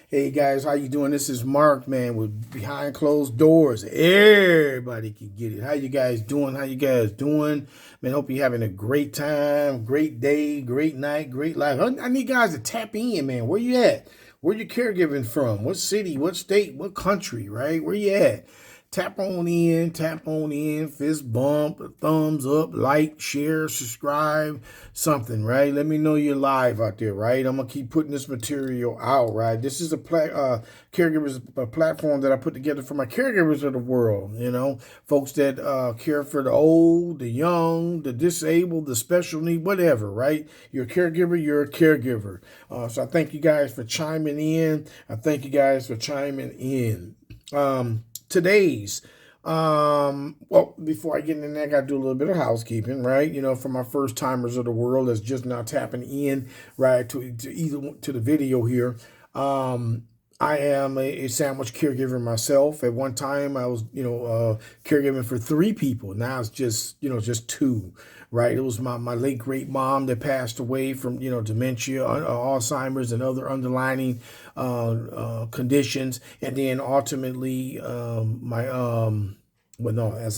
Hey guys, how you doing? This is Mark, man, with Behind Closed Doors. Everybody can get it. How you guys doing? How you guys doing? Man, hope you're having a great time, great day, great night, great life. I need guys to tap in, man. Where you at? Where you caregiving from? What city? What state? What country? Right? Where you at? Tap on in, fist bump, thumbs up, like, share, subscribe, something, right? Let me know you're live out there, right? I'm going to keep putting this material out, right? This is a caregivers a platform that I put together for my caregivers of the world, folks that care for the old, the young, the disabled, the special need, whatever, right? You're a caregiver, you're a caregiver. So I thank you guys for chiming in. Today's before I get into that, I gotta do a little bit of housekeeping, right? For my first timers of the world that's just now tapping in, right, to the video here. I am a sandwich caregiver myself. At one time, I was, caregiving for 3 people. Now it's just 2, right? It was my late great mom that passed away from, dementia, Alzheimer's, and other underlying conditions. And then ultimately, as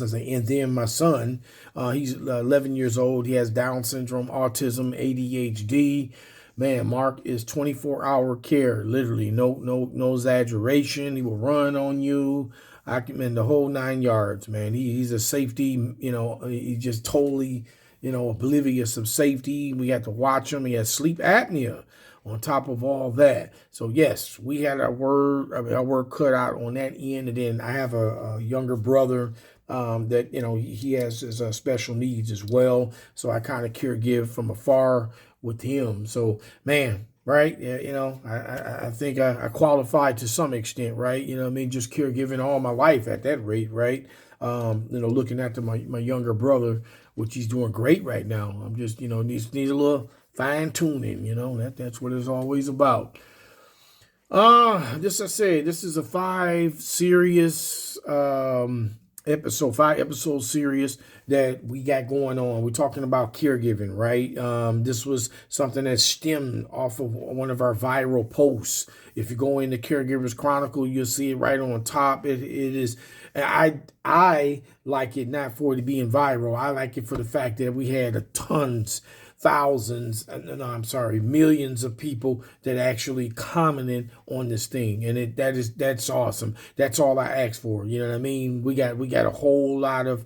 I say, and then my son, he's 11 years old. He has Down syndrome, autism, ADHD. Man, Mark is 24-hour care, literally, no exaggeration. He will run on you. The whole 9 yards, man. He's a safety, he's just totally, oblivious of safety. We had to watch him. He has sleep apnea on top of all that. So yes, we had our work cut out on that end. And then I have a younger brother that, he has his special needs as well. So I kind of caregive from afar with him. So, man, right? Yeah, I think I qualified to some extent, right? Just caregiving all my life at that rate, right? Looking after my younger brother, which he's doing great right now. I'm just, needs a little fine tuning, that's what it's always about. This is a 5 episode series that we got going on. We're talking about caregiving, right? This was something that stemmed off of one of our viral posts. If you go into Caregivers Chronicle, you'll see it right on top. It is. I like it not for it being viral. I like it for the fact that we had millions of people that actually commented on this thing, and that's awesome. That's all I asked for. You know what I mean? We got a whole lot of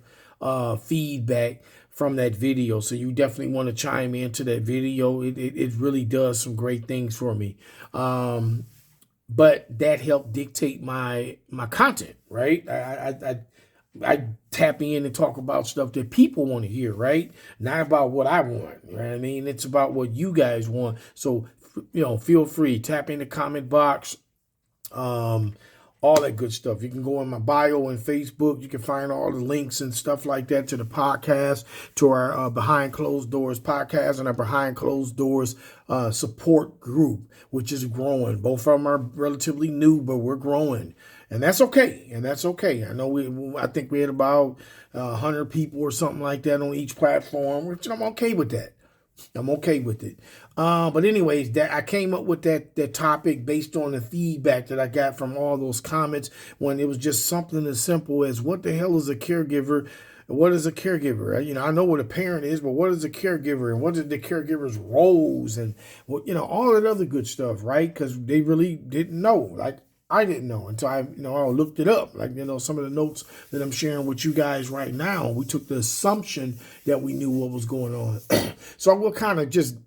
feedback from that video, so you definitely want to chime into that video. It really does some great things for me. But that helped dictate my content, right? I tap in and talk about stuff that people want to hear, right? Not about what I want, right? I mean, it's about what you guys want. So, feel free, tap in the comment box, all that good stuff. You can go in my bio on Facebook. You can find all the links and stuff like that to the podcast, to our Behind Closed Doors podcast, and our Behind Closed Doors support group, which is growing. Both of them are relatively new, but we're growing. And that's okay. I know I think we had about 100 people or something like that on each platform, which I'm okay with that. I'm okay with it. But anyways, that I came up with that topic based on the feedback that I got from all those comments, when it was just something as simple as, what the hell is a caregiver? What is a caregiver? I know what a parent is, but what is a caregiver, and what are the caregiver's roles, and all that other good stuff, right? Because they really didn't know. Like, I didn't know until I looked it up. Like, some of the notes that I'm sharing with you guys right now, we took the assumption that we knew what was going on. So I will kind of just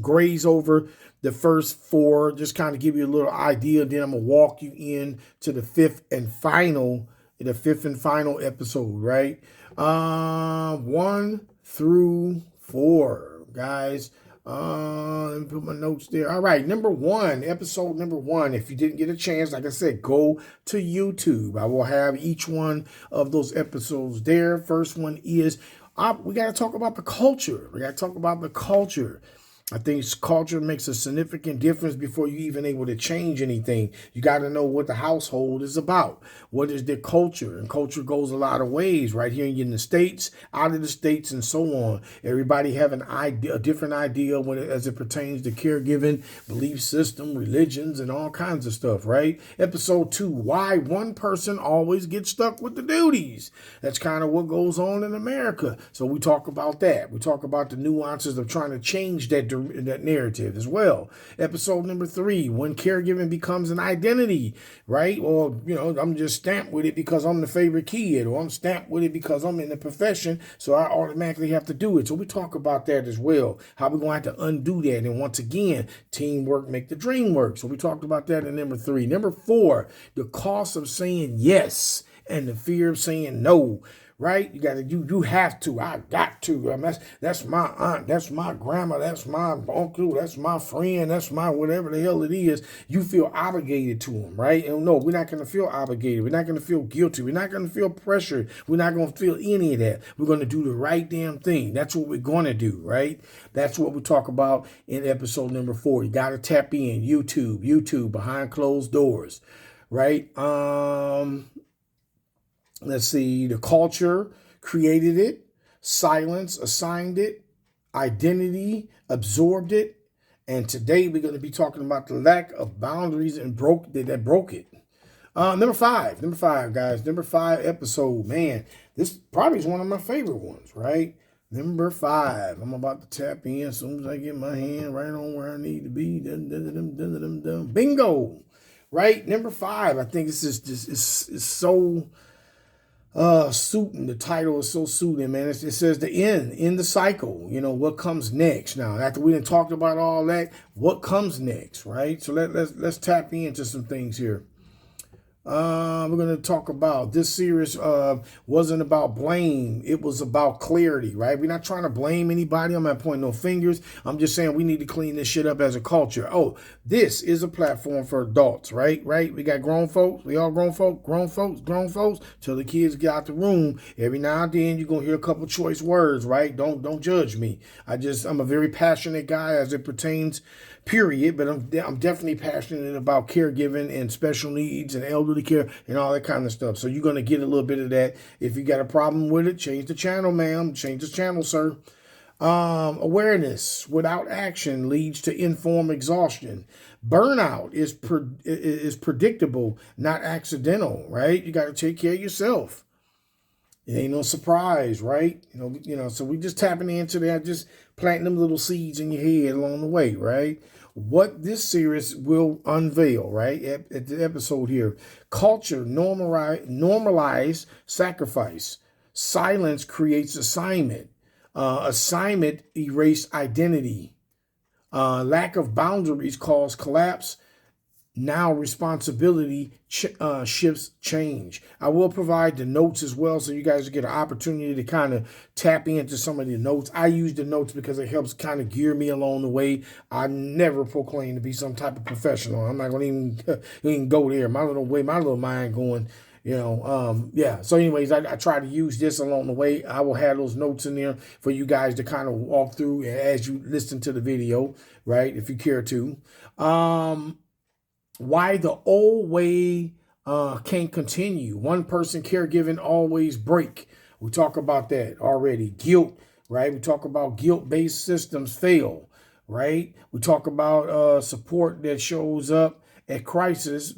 graze over the first 4, just kind of give you a little idea. Then I'm going to walk you in to the fifth and final episode, right? 1 through 4, guys. Let me put my notes there. All right, episode number 1. If you didn't get a chance, like I said, go to YouTube. I will have each one of those episodes there. First one is, we got to talk about the culture. I think culture makes a significant difference before you even able to change anything. You got to know what the household is about. What is their culture? And culture goes a lot of ways, right here in the States, out of the States, and so on. Everybody have an idea, a different idea as it pertains to caregiving, belief system, religions, and all kinds of stuff, right? Episode 2, why one person always gets stuck with the duties. That's kind of what goes on in America. So we talk about that. We talk about the nuances of trying to change that narrative as well. Episode number 3, when caregiving becomes an identity, right? Or, I'm just stamped with it because I'm the favorite kid, or I'm stamped with it because I'm in the profession, so I automatically have to do it. So we talk about that as well, how we're going to have to undo that. And once again, teamwork make the dream work. So we talked about that in number 3. Number 4, the cost of saying yes and the fear of saying no. Right? You have to. I got to. I mean, that's my aunt. That's my grandma. That's my uncle. That's my friend. That's my whatever the hell it is. You feel obligated to them, right? And no, we're not going to feel obligated. We're not going to feel guilty. We're not going to feel pressured. We're not going to feel any of that. We're going to do the right damn thing. That's what we're going to do, right? That's what we talk about in episode number 4. You got to tap in YouTube, behind closed doors, right? Let's see, the culture created it, silence assigned it, identity absorbed it, and today we're going to be talking about the lack of boundaries and that broke it. Number five, guys, number 5 episode, man, this probably is one of my favorite ones, right? Number 5, I'm about to tap in as soon as I get my hand right on where I need to be. Bingo, right? Number 5, I think it's so suiting. The title is so suiting, man. It says the end the cycle. What comes next. Now, after we done talked about all that, what comes next, right? So let's tap into some things here. We're going to talk about this series wasn't about blame. It was about clarity, right? We're not trying to blame anybody. I'm not pointing no fingers. I'm just saying we need to clean this shit up as a culture. Oh, this is a platform for adults, right? We got grown folks. We all grown folks. Till the kids get out the room. Every now and then you're going to hear a couple choice words, right? Don't judge me. I'm a very passionate guy as it pertains, period, but I'm definitely passionate about caregiving and special needs and elderly care and all that kind of stuff. So you're going to get a little bit of that. If you got a problem with it, change the channel, ma'am. Change the channel, sir. Awareness without action leads to informed exhaustion. Burnout is predictable, not accidental, right? You got to take care of yourself. It ain't no surprise, right? So we just tapping into that, just planting them little seeds in your head along the way, right? What this series will unveil, right? At the episode here, culture normalize sacrifice. Silence creates assignment. Assignment erase identity. Lack of boundaries cause collapse. Now responsibility shifts change. I will provide the notes as well, so you guys get an opportunity to kind of tap into some of the notes. I use the notes because it helps kind of gear me along the way. I never proclaim to be some type of professional. I'm not going to even go there. My little mind going. So anyways, I try to use this along the way. I will have those notes in there for you guys to kind of walk through as you listen to the video, right? If you care to. Why the old way can't continue. One person caregiving always break. We talk about that already. Guilt, right? We talk about guilt-based systems fail, right? We talk about support that shows up at crisis.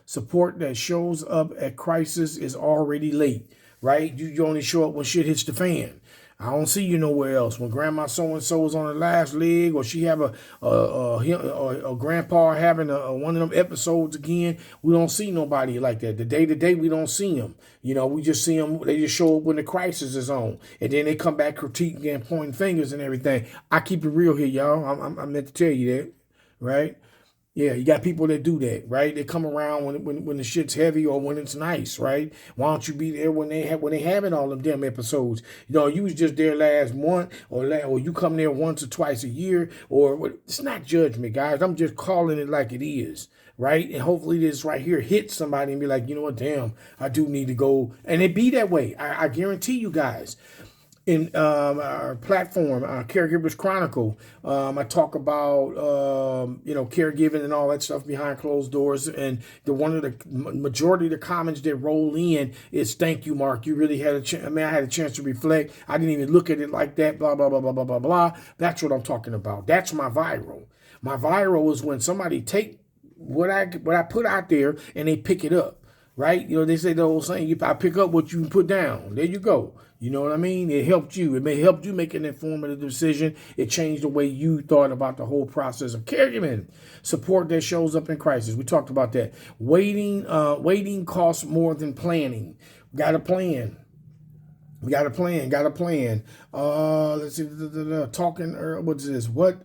Support that shows up at crisis is already late, right? You only show up when shit hits the fan. I don't see you nowhere else. When grandma so-and-so is on her last leg, or she have a grandpa having one of them episodes again, we don't see nobody like that. The day-to-day, we don't see them. We just see them. They just show up when the crisis is on. And then they come back critiquing and pointing fingers and everything. I keep it real here, y'all. I meant to tell you that, right? Yeah, you got people that do that, right? They come around when the shit's heavy or when it's nice, right? Why don't you be there when they having all them damn episodes? You was just there last month, or you come there once or twice a year, or it's not judgment, guys. I'm just calling it like it is, right? And hopefully this right here hits somebody and be like, you know what, damn, I do need to go, and it be that way. I guarantee you guys. in our platform, Caregivers Chronicle. I talk about caregiving and all that stuff behind closed doors. And one of the majority of the comments that roll in is, "Thank you, Mark. You really had a chance. I mean, I had a chance to reflect. I didn't even look at it like that. Blah blah blah blah blah blah blah." That's what I'm talking about. That's my viral. My viral is when somebody take what I put out there and they pick it up. Right? They say the old saying, I pick up what you put down. There you go. You know what I mean? It helped you. It may help you make an informative decision. It changed the way you thought about the whole process of caregiving. Support that shows up in crisis. We talked about that. Waiting costs more than planning. Got a plan. We got a plan. Let's see. Talking. What's this? What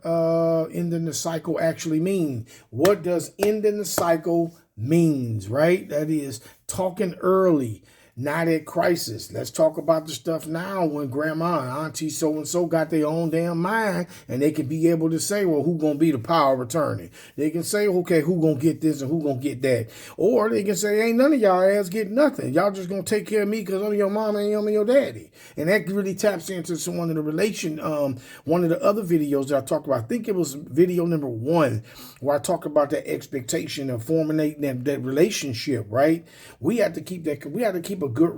ending the cycle actually mean? What does ending the cycle means, right? That is talking early, not at crisis. Let's talk about the stuff now when grandma and auntie so-and-so got their own damn mind, and they can be able to say, well, who gonna be the power of attorney? They can say, okay, who gonna get this and who gonna get that? Or they can say, ain't none of y'all ass get nothing. Y'all just gonna take care of me because I'm your mama and I'm your daddy. And that really taps into one of the other videos that I talked about. I think it was video number 1, where I talk about that expectation of formulating that relationship, right? We have to keep a good,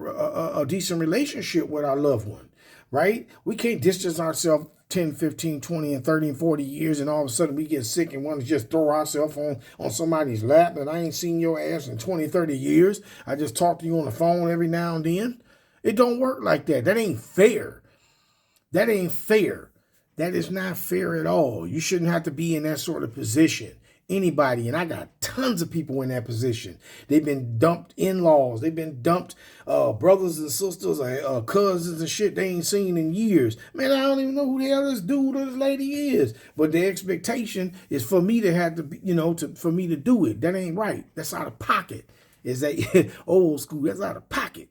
a decent relationship with our loved one, right? We can't distance ourselves 10, 15, 20, and 30, and 40 years, and all of a sudden we get sick and want to just throw ourselves on somebody's lap, and I ain't seen your ass in 20, 30 years. I just talk to you on the phone every now and then. It don't work like that. That ain't fair. That ain't fair. That is not fair at all. You shouldn't have to be in that sort of position. Anybody, and I got tons of people in that position. They've been dumped in-laws. They've been dumped brothers and sisters, cousins and shit they ain't seen in years. Man, I don't even know who the hell this dude or this lady is. But the expectation is for me to have to, for me to do it. That ain't right. That's out of pocket. Is that old school? That's out of pocket.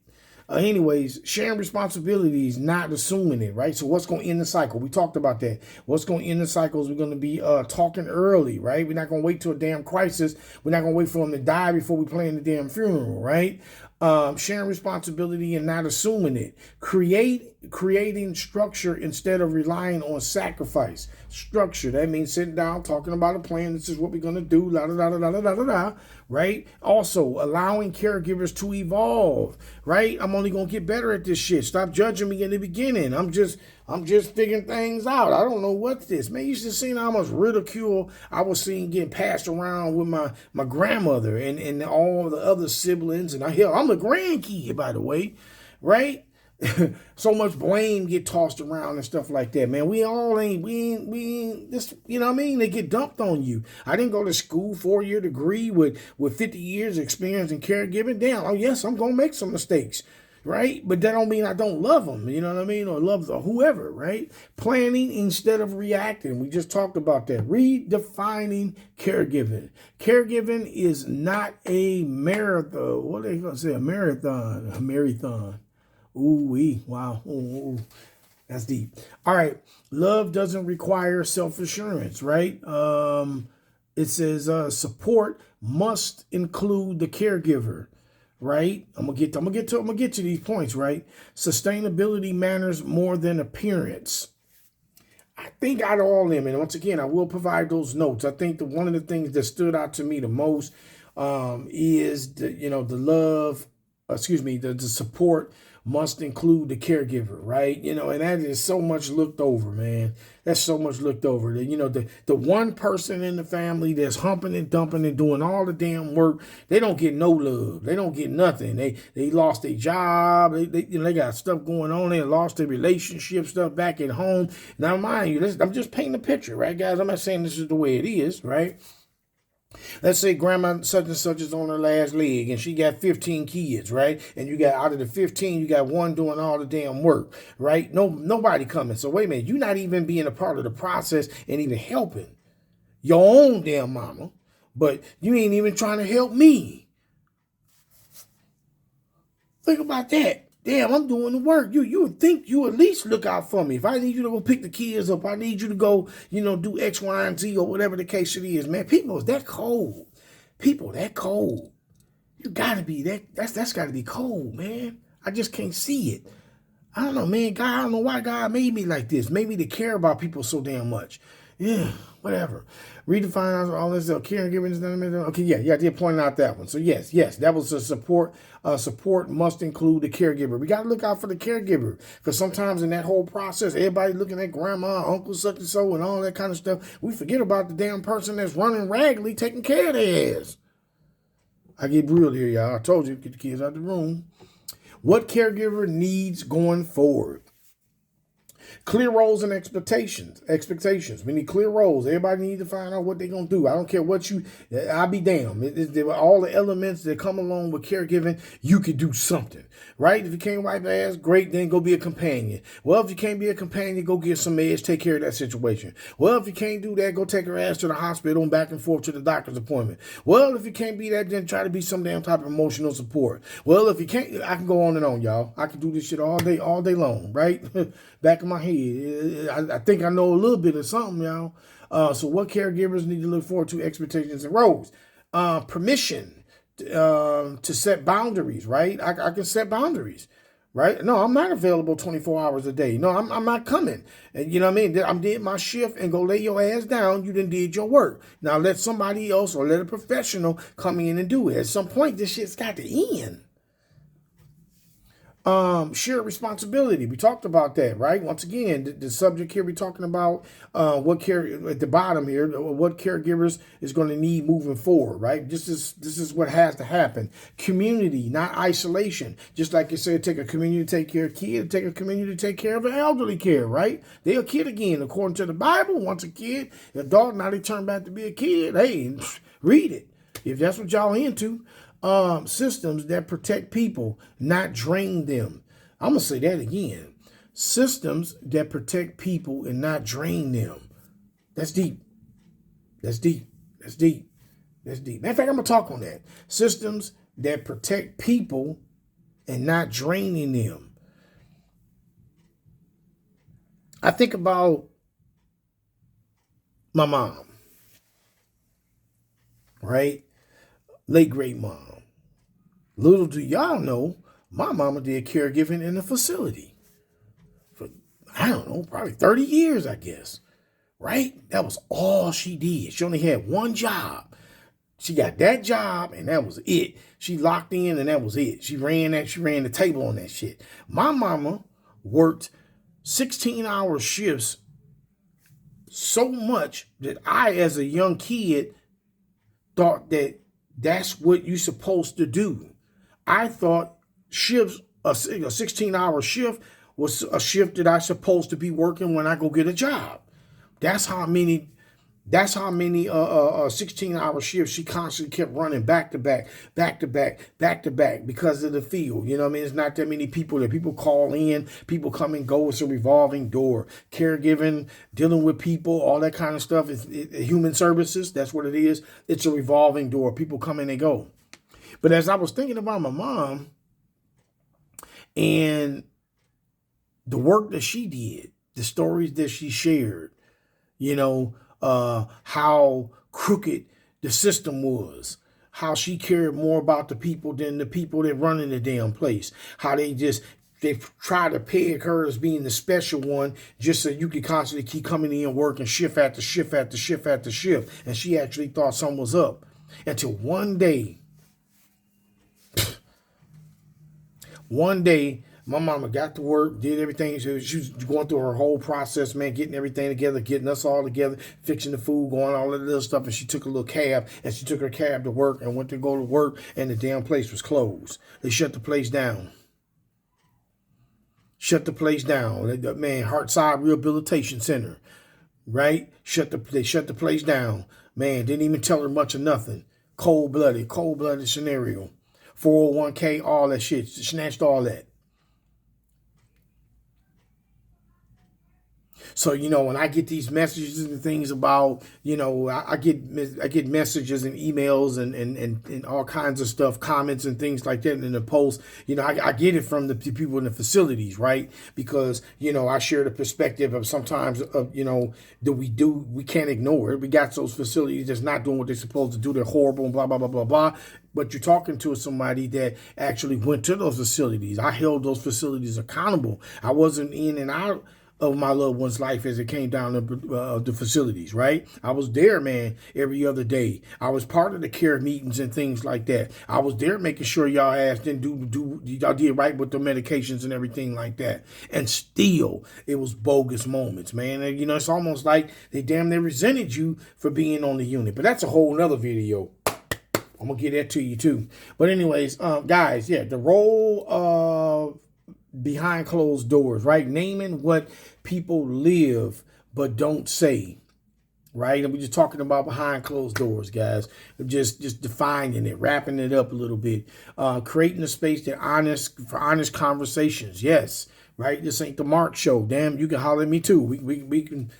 Anyways, sharing responsibilities, not assuming it, right? So what's going to end the cycle? We talked about that. What's going to end the cycle is we're going to be talking early, right? We're not going to wait till a damn crisis. We're not going to wait for them to die before we plan the damn funeral, right? Sharing responsibility and not assuming it. Creating structure instead of relying on sacrifice. Structure, that means sitting down, talking about a plan. This is what we're going to do, la, la, la, la, la, la, la, la, right? Also, allowing caregivers to evolve, right? I'm only going to get better at this shit. Stop judging me in the beginning. I'm just figuring things out. I don't know what's this. Man, you should have seen how much ridicule I was seeing getting passed around with my grandmother and all the other siblings. And I'm a grandkid, by the way, right? So much blame get tossed around and stuff like that, man. We ain't this, you know what I mean? They get dumped on you. I didn't go to school, 4-year degree with 50 years experience in caregiving. Damn, oh yes, I'm going to make some mistakes, right? But that don't mean I don't love them, you know what I mean? Or love whoever, right? Planning instead of reacting. We just talked about that. Redefining caregiving. Caregiving is not a marathon. What are they going to say? A marathon. Ooh-wee. Wow. Ooh. That's deep. All right. Love doesn't require self-assurance, right? It says support must include the caregiver, right? I'm gonna get to these points, right? Sustainability matters more than appearance. I think out of all of them, and once again, I will provide those notes. I think one of the things that stood out to me the most is the support must include the caregiver, right? And that is so much looked over, man. That's so much looked over. The one person in the family that's humping and dumping and doing all the damn work, they don't get no love. They don't get nothing. They lost their job. They got stuff going on. They lost their relationship stuff back at home. Now, mind you, I'm just painting a picture, right, guys? I'm not saying this is the way it is, right? Let's say grandma such and such is on her last leg and she got 15 kids, right? And you got out of the 15, you got one doing all the damn work, right? Nobody coming. So wait a minute, you're not even being a part of the process and even helping your own damn mama, but you ain't even trying to help me. Think about that. Damn, I'm doing the work. You would think you at least look out for me. If I need you to go pick the kids up, I need you to go, do X, Y, and Z or whatever the case it is, man. People is that cold. People that cold. You gotta be that's gotta be cold, man. I just can't see it. I don't know, man. God, I don't know why God made me like this. Made me to care about people so damn much. Yeah, whatever. Redefine all this caregiving. Okay, yeah, I did point out that one. So yes, that was a support. Support must include the caregiver. We got to look out for the caregiver because sometimes in that whole process, everybody looking at grandma, uncle, such and so, and all that kind of stuff. We forget about the damn person that's running raggedly, taking care of their ass. I get real here, y'all. I told you, get the kids out the room. What caregiver needs going forward? Clear roles and expectations. We need clear roles. Everybody needs to find out what they're going to do. I don't care what I'll be damned. All the elements that come along with caregiving, you can do something, right? If you can't wipe ass, great, then go be a companion. Well, if you can't be a companion, go get some meds, take care of that situation. Well, if you can't do that, go take her ass to the hospital and back and forth to the doctor's appointment. Well, if you can't be that, then try to be some damn type of emotional support. Well, if you can't, I can go on and on, y'all. I can do this shit all day long, right? Back in my head. I think I know a little bit of something, y'all. So what caregivers need to look forward to, expectations and roles. Permission to set boundaries, right? I can set boundaries, right? No, I'm not available 24 hours a day. No, I'm not coming. And you know what I mean? I'm did my shift and go lay your ass down. You done did your work. Now let somebody else or let a professional come in and do it. At some point, this shit's got to end. Shared responsibility. We talked about that, right? Once again, the subject here, we're talking about what care at the bottom here, what caregivers is going to need moving forward, right? This is what has to happen. Community, not isolation. Just like you said, take a community to take care of kids, take a community to take care of the elderly care, right? They're a kid again, according to the Bible. Once a kid, adult, now they turn back to be a kid. Hey, read it if that's what y'all into. Systems that protect people, not drain them. I'm going to say that again. Systems that protect people and not drain them. That's deep. That's deep. That's deep. That's deep. Matter of fact, I'm going to talk on that. Systems that protect people and not draining them. I think about my mom, right? Late great mom. Little do y'all know, my mama did caregiving in a facility for, I don't know, probably 30 years, I guess. Right? That was all she did. She only had one job. She got that job and that was it. She locked in and that was it. She ran the table on that shit. My mama worked 16-hour shifts so much that I, as a young kid, thought that that's what you're supposed to do. I thought shifts, a 16-hour shift was a shift that I supposed to be working when I go get a job. That's how many 16-hour shifts she constantly kept running back to back because of the field. You know what I mean? It's not that many people that people call in, people come and go. It's a revolving door. Caregiving, dealing with people, all that kind of stuff. Human services, that's what it is. It's a revolving door. People come in and go. But as I was thinking about my mom and the work that she did, the stories that she shared, you know, how crooked the system was, how she cared more about the people than the people that run in the damn place, how they try to peg her as being the special one just so you could constantly keep coming in and working shift after shift after shift after shift. And she actually thought something was up until one day, my mama got to work, did everything. She was going through her whole process, man, getting everything together, getting us all together, fixing the food, going all that little stuff. And she took a little cab, and she took her cab to work and went to go to work, and the damn place was closed. They shut the place down. Man, Heartside Rehabilitation Center, right? They shut the place down. Man, didn't even tell her much of nothing. Cold-blooded scenario. 401k, all that shit. Snatched all that. So, when I get these messages and things about, I get messages and emails and all kinds of stuff, comments and things like that in the post, I get it from the people in the facilities, right? Because, I share the perspective of sometimes of, that we can't ignore it. We got those facilities that's not doing what they're supposed to do. They're horrible and blah, blah, blah, blah, blah. But you're talking to somebody that actually went to those facilities. I held those facilities accountable. I wasn't in and out of my loved one's life as it came down to the facilities, right? I was there, man, every other day. I was part of the care meetings and things like that. I was there making sure y'all ass didn't y'all did right with the medications and everything like that. And still, it was bogus moments, man. And, it's almost like they damn near resented you for being on the unit. But that's a whole nother video. I'm going to get that to you too. But anyways, guys, yeah, the role of behind closed doors, right? Naming what people live but don't say, right? And we're just talking about behind closed doors, guys. Just defining it, wrapping it up a little bit, creating a space for honest conversations. Yes, right? This ain't the Mark show. Damn, you can holler at me too. We can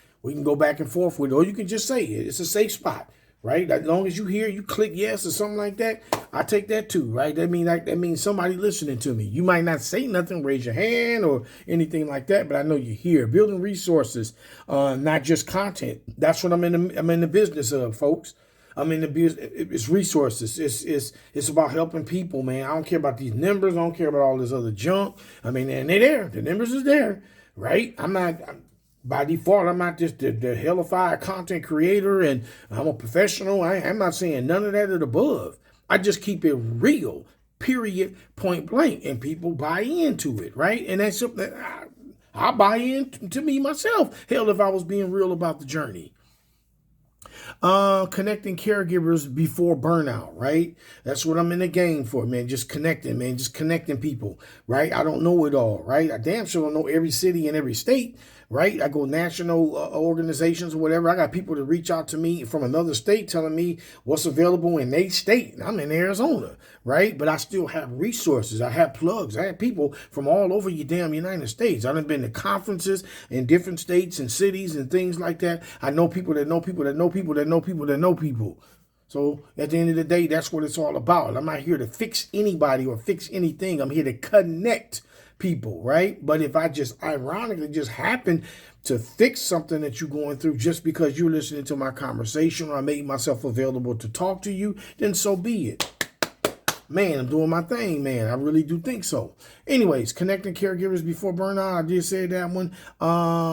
go back and forth with it, or you can just say it. It's a safe spot. Right? As long as you hear, you click yes or something like that, I take that too, right? That means somebody listening to me. You might not say nothing, raise your hand or anything like that, but I know you're here. Building resources, not just content. That's what I'm in the business of, folks. I'm in the business. It's resources. It's about helping people, man. I don't care about these numbers. I don't care about all this other junk. I mean, and they're there. The numbers is there, right? By default, I'm not just the hellified content creator and I'm a professional. I'm not saying none of that or above. I just keep it real, period, point blank, and people buy into it, right? And that's something I buy into me myself. Hell, if I was being real about the journey. Connecting caregivers before burnout, right? That's what I'm in the game for, man. Just connecting people, right? I don't know it all, right? I damn sure don't know every city and every state, right? I go national organizations or whatever. I got people that reach out to me from another state telling me what's available in their state. I'm in Arizona, right? But I still have resources. I have plugs. I have people from all over your damn United States. I've been to conferences in different states and cities and things like that. I know people that know people that know people that know people that know people. So at the end of the day, that's what it's all about. I'm not here to fix anybody or fix anything. I'm here to connect people, right? But if I just ironically just happen to fix something that you're going through just because you're listening to my conversation or I made myself available to talk to you, then so be it. Man, I'm doing my thing, man. I really do think so. Anyways, connecting caregivers before burnout. I did say that one.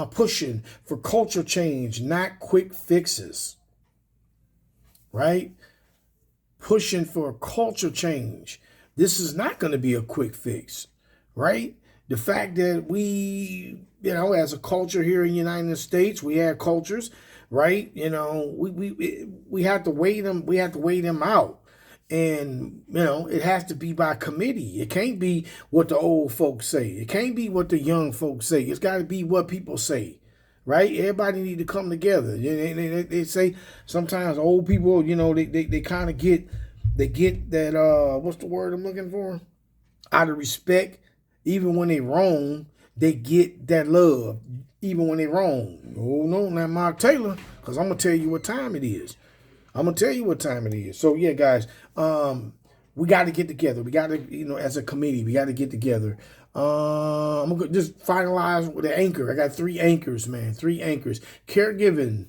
Pushing for culture change, not quick fixes. Right? Pushing for culture change. This is not going to be a quick fix. Right? The fact that we, as a culture here in the United States, we have cultures, right? We have to weigh them. We have to weigh them out. And, it has to be by committee. It can't be what the old folks say. It can't be what the young folks say. It's got to be what people say, right? Everybody need to come together. They say sometimes old people, they kind of get that, what's the word I'm looking for? Out of respect, even when they wrong, they get that love, even when they wrong. Oh, no, not Mark Taylor, because I'm going to tell you what time it is. So, yeah, guys, we got to get together. We got to, as a committee, we got to get together. I'm going to just finalize with the anchor. I got 3 anchors, man. 3 anchors. Caregiving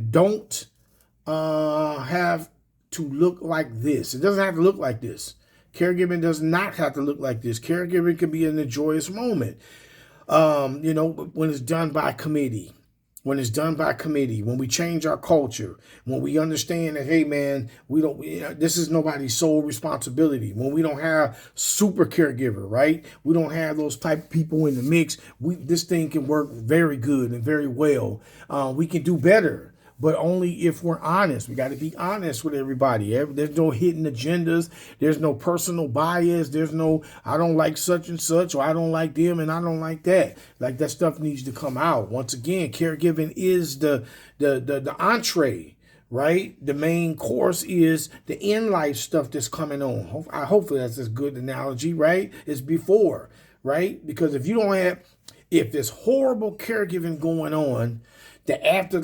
don't have to look like this. It doesn't have to look like this. Caregiving does not have to look like this. Caregiving can be in a joyous moment, when it's done by committee. When we change our culture, when we understand that, hey, man, this is nobody's sole responsibility. When we don't have super caregiver, right? We don't have those type of people in the mix. This thing can work very good and very well. We can do better, but only if we're honest. We got to be honest with everybody. There's no hidden agendas. There's no personal bias. There's no, I don't like such and such, or I don't like them and I don't like that. Like, that stuff needs to come out. Once again, caregiving is the entree, right? The main course is the in-life stuff that's coming on. Hopefully that's a good analogy, right? It's before, right? Because if you don't have, if there's horrible caregiving going on, the after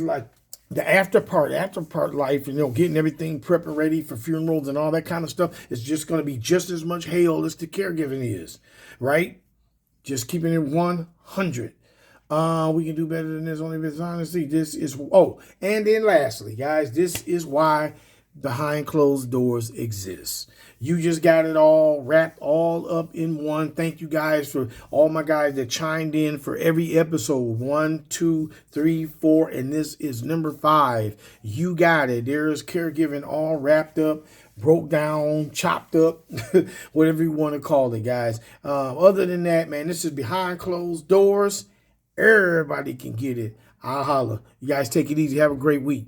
part life, getting everything prepped and ready for funerals and all that kind of stuff is just going to be just as much hell as the caregiving is, right? Just keeping it 100. We can do better than this, only if it's honesty. And then lastly, guys, this is why behind closed doors exists. You just got it all wrapped all up in one. Thank you guys for all my guys that chimed in for every episode. 1, 2, 3, 4, and this is number 5. You got it. There's caregiving all wrapped up, broke down, chopped up, whatever you want to call it, guys. Other than that, man, this is behind closed doors. Everybody can get it. I'll holler. You guys take it easy. Have a great week.